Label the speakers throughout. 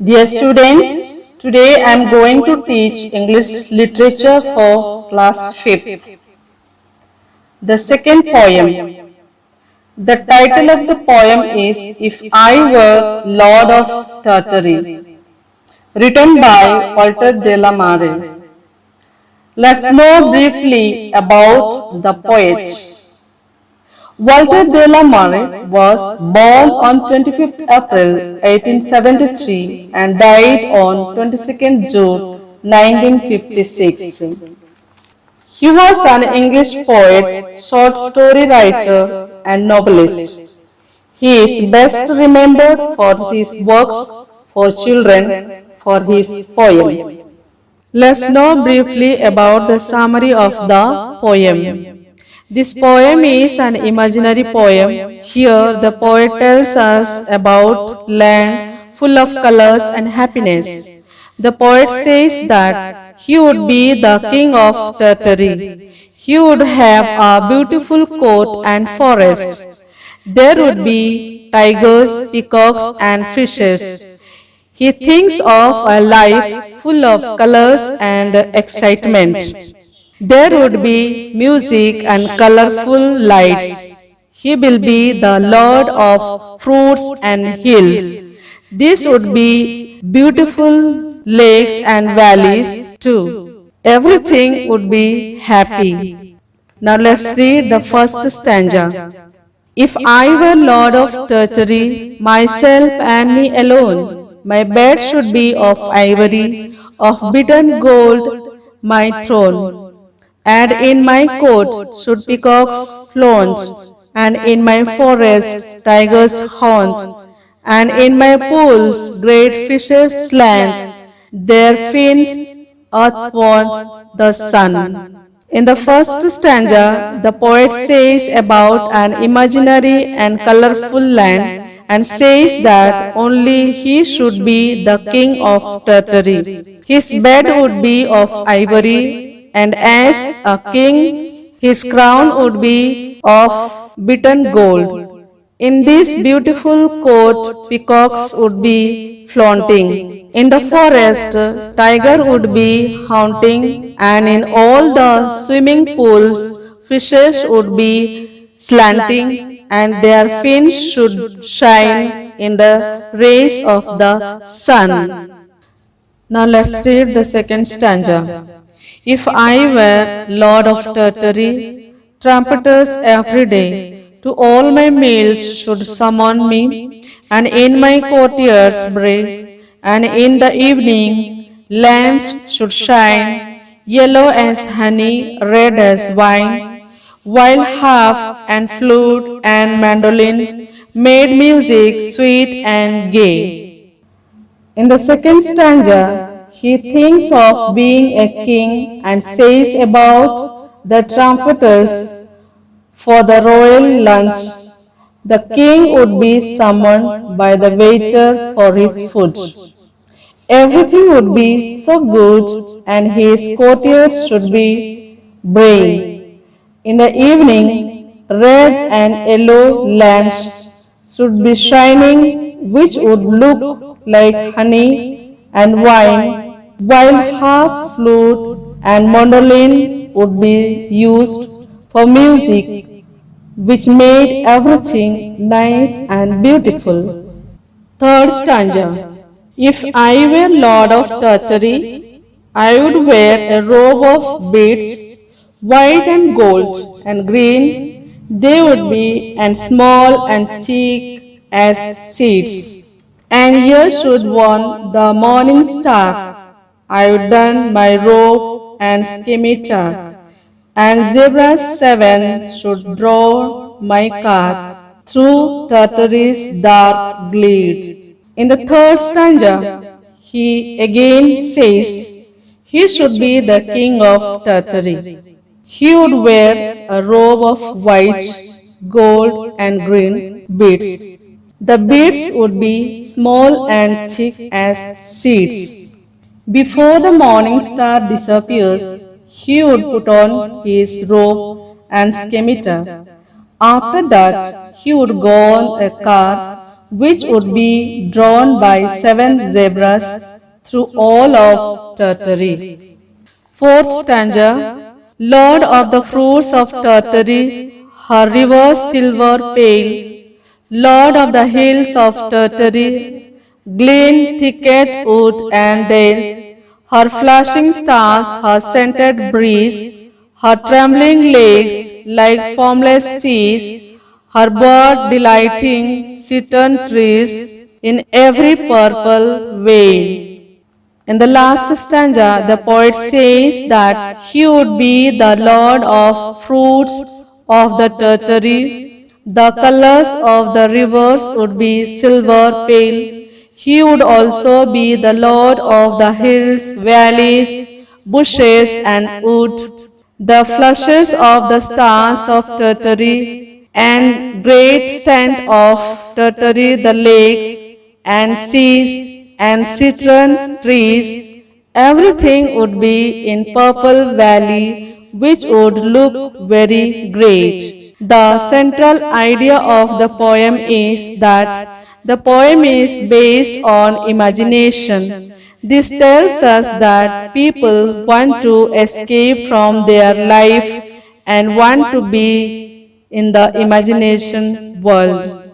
Speaker 1: Dear students, today I am going to teach English literature for class 5th. The second poem. The title of the poem is If I Were Lord of Tartary, written by Walter de la Mare. Let's know briefly about the poet. Walter de la Mare was born on 25th April 1873 and died on 22nd June 1956. He was an English poet, short story writer, and novelist. He is best remembered for his works for children, for his poem. Let's know briefly about the summary of the poem. This poem is an imaginary poem. Here, the poet tells us about land full of colors and happiness. The poet says that he would be the king of Tartary. He would have a beautiful court and forest. There would be tigers, peacocks, and fishes. He thinks of a life full of colors and excitement. There would be music and colorful lights. He will be the Lord of fruits and hills. This would be beautiful lakes and valleys too. Everything would be happy. Now let's read the first stanza. If I were Lord of Tartary, myself and me alone, my bed should be of ivory, of beaten gold, my throne. And in my court should peacocks flaunt, and in my forest tigers haunt, and in my pools great fishes slant, their fins athwart the sun. In the first stanza, the poet says about an imaginary and colorful land and says that only he should be the king of Tartary. His bed would be of ivory, and as a king, his crown would be of beaten gold. In this beautiful court, peacocks would be flaunting. In the forest, tiger would be haunting, and in all the swimming pools, fishes would be slanting, and their fins should shine in the rays of the sun. Now let's read the second stanza. If I were Lord of Tartary, trumpeters every day to all my meals should summon me, and in my courtiers bray, and in the evening lamps should shine, yellow as honey, red as wine, while harp and flute and mandolin made music sweet and gay. In the second stanza, he thinks of being a king and says about the trumpeters for the royal lunch. The king would be summoned by the waiter for his food. Everything would be so good, and his courtiers should be braying. In the evening, red and yellow lamps should be shining, which would look like honey and wine, while harp, flute, and mandolin would be used for music, which made everything nice and beautiful. Third stanza. If I were Lord of Tartary, I would wear a robe of beads, white and gold and green. They would be and small and thick as seeds. And here should one the morning star. I would don my robe and scimitar, and zebras seven should draw my cart through Tartary's dark glade. In the third stanza, he again says he should be the king of Tartary. He would wear a robe of white, gold, and green beads. The beads would be small and thick as seeds. Before the morning star disappears, he would put on his robe and scimitar. After that, he would go on a car which would be drawn by 7 zebras through all of Tartary. Fourth stanza. Lord of the fruits of Tartary, her river's silver pale, Lord of the hills of Tartary, glen, thicket, wood, and dale, her flashing stars, her scented breeze, her trembling lakes like formless seas, her bird delighting citron trees in every purple vein. In the last stanza, the poet says that he would be the lord of fruits of the Tartary. The colors of the rivers would be silver pale. He would also be the lord of the hills, valleys, bushes, and wood. The flushes of the stars of Tartary and great scent of Tartary, the lakes and seas and citron trees, everything would be in Purple Valley, which would look very great. The central idea of the poem is that the poem is based on imagination. This tells us that people want to escape from their life and want to be in the imagination world.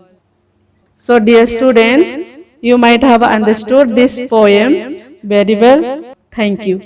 Speaker 1: So, dear students, you might have understood this poem very well. Thank you.